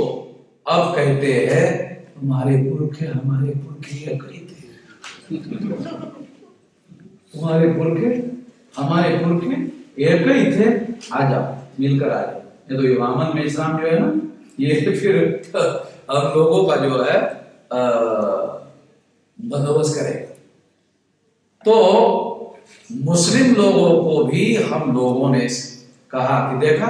B: अब कहते हैं तुम्हारे पुरखे हमारे पुरखे एक ही थे। तुम्हारे पुरखे हमारे पुरखे एक ही थे, आ जाओ मिलकर आ जाओ। ये तो ये वामन मेश्राम जो है ना, ये फिर हम लोगों का जो है बंदोबस्त करेगा। तो मुस्लिम लोगों को भी हम लोगों ने कहा कि देखा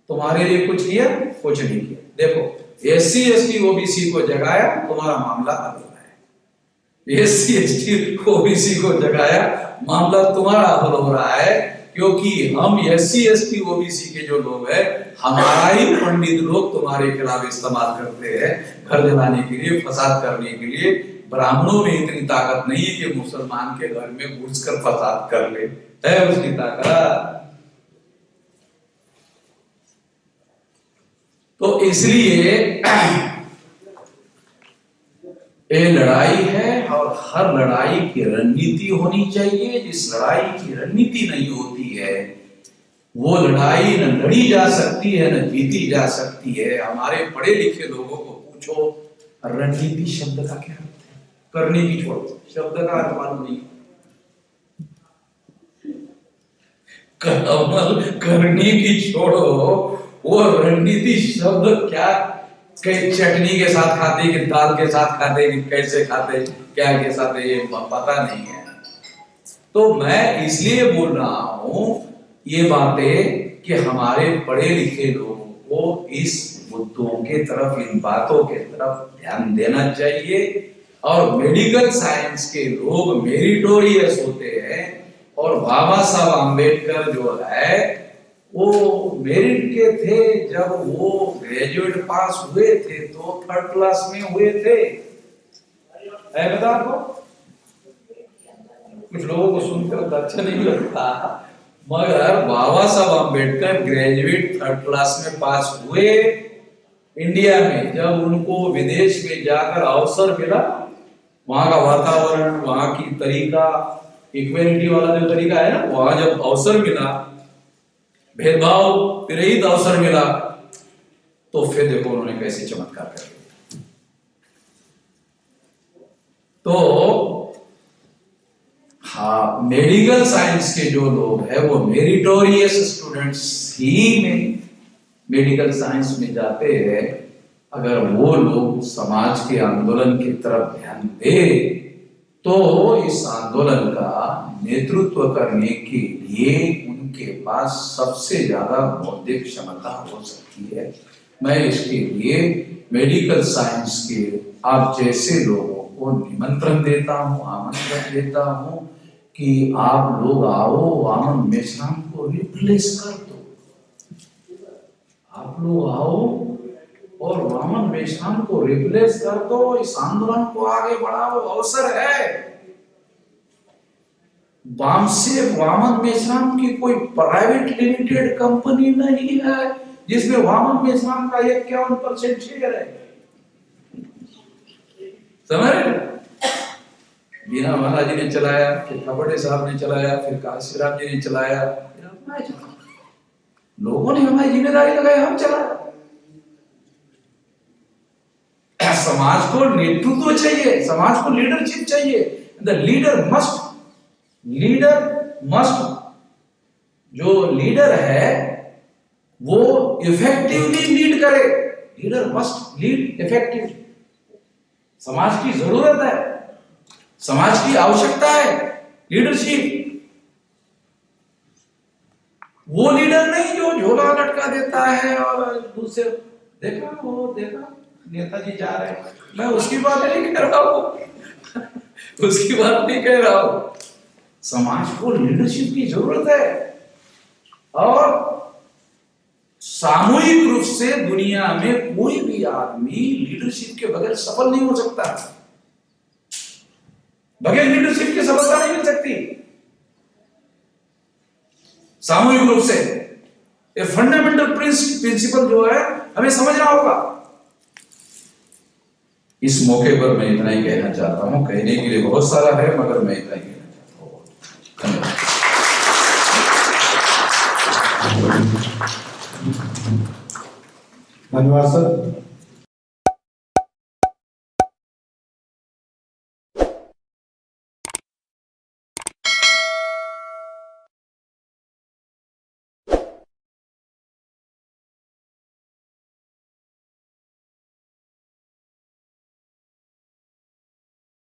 B: तुम्हारे लिए कुछ किया, कुछ नहीं किया। देखो एससी एसटी ओबीसी को जगाया, तुम्हारा मामला हल हो रहा है। एससी एसटी ओबीसी को जगाया, मामला तुम्हारा हल हो रहा है, क्योंकि हम एससी एसटी ओबीसी के जो लोग हैं, हमारा ही पंडित लोग तुम्हारे खिलाफ इस्तेमाल करते हैं, घर जलाने के लिए, फसाद करने के लिए। ब्राह्मणों में इतनी ताकत नहीं है कि मुसलमान के घर में घुसकर फसाद कर ले, है उसकी ताकत। तो इसलिए ये लड़ाई है, और हर लड़ाई की रणनीति होनी चाहिए। जिस लड़ाई की रणनीति नहीं होती है, वो लड़ाई न लड़ी जा सकती है न जीती जा सकती है। हमारे पढ़े लिखे लोगों को पूछो रणनीति शब्द का क्या अर्थ है, करने की छोड़ो, शब्द का अर्थ मालूम नहीं। अमल करने की छोड़ो, वो रणनीति शब्द क्या, कई चटनी के साथ खाते कि दाल के साथ खाते कि कैसे खाते, क्या के साथ, ये पता नहीं है। तो मैं इसलिए बोल रहा हूं ये बातें कि हमारे पढ़े लिखे लोगों को इस मुद्दों के तरफ, इन बातों के तरफ ध्यान देना चाहिए। और मेडिकल साइंस के लोग मेरिटोरियस होते हैं, और बाबा साहब आम्बेडकर जो है वो मेरिट के थे। जब वो ग्रेजुएट पास हुए थे तो 3rd क्लास में हुए थे, है बता आपको? कुछ लोगों को सुनकर अच्छा नहीं लगता, मगर बाबा Saheb Ambedkar graduate 3rd class में पास हुए इंडिया में। जब उनको विदेश में जाकर अवसर मिला, वहां का वातावरण, वहां की तरीका, इक्वेलिटी वाला जो तरीका है ना, वहां जब अवसर मिला, भेदभाव विरहित अवसर मिला, तो फिर देखो उन्होंने कैसे चमत्कार कर दिया। तो हाँ, मेडिकल साइंस के जो लोग हैं वो मेरिटोरियस स्टूडेंट्स ही में मेडिकल साइंस में जाते हैं। अगर वो लोग समाज के आंदोलन की तरफ ध्यान दे तो इस आंदोलन का नेतृत्व करने के लिए उनके पास सबसे ज्यादा बौद्धिक क्षमता हो सकती है। मैं इसके लिए मेडिकल साइंस के आप जैसे लोगों को निमंत्रण देता हूं, आमंत्रण देता हूं कि आप लोग आओ, वामन मेश्राम को रिप्लेस कर दो। आप लोग आओ और वामन मेश्राम को रिप्लेस कर दो, इस आंदोलन को आगे बढ़ाओ, अवसर है। वामन मेश्राम की कोई प्राइवेट लिमिटेड कंपनी नहीं है जिसमें वामन मेश्राम का 51% शेयर है, समझ रहे? बीना महाराज जी ने चलाया, फिर खबड़े साहब ने चलाया, फिर काशीराम जी ने चलाया, लोगों ने हमारी जिम्मेदारी लगाई, हम चलाया। समाज को नेतृत्व चाहिए, समाज को लीडरशिप चाहिए। द लीडर मस्ट जो लीडर है वो इफेक्टिवली लीड करे। Leader must lead effectively. समाज की जरूरत है, समाज की आवश्यकता है लीडरशिप। वो लीडर नहीं जो झोला लटका देता है और दूसरे देखा नेताजी जा रहे हैं, मैं उसकी बात नहीं कह रहा हूं उसकी बात नहीं कह रहा हूं। समाज को लीडरशिप की जरूरत है और सामूहिक रूप से दुनिया में कोई भी आदमी लीडरशिप के बगैर सफल नहीं हो सकता। बगैर लीडरशिप की सफलता नहीं मिल सकती। सामूहिक रूप से ये फंडामेंटल प्रिंसिपल जो है हमें समझना होगा। इस मौके पर मैं इतना ही कहना चाहता हूं। कहने के लिए बहुत सारा है मगर मैं इतना ही कहना चाहता हूं। धन्यवाद।
C: धन्यवाद सर।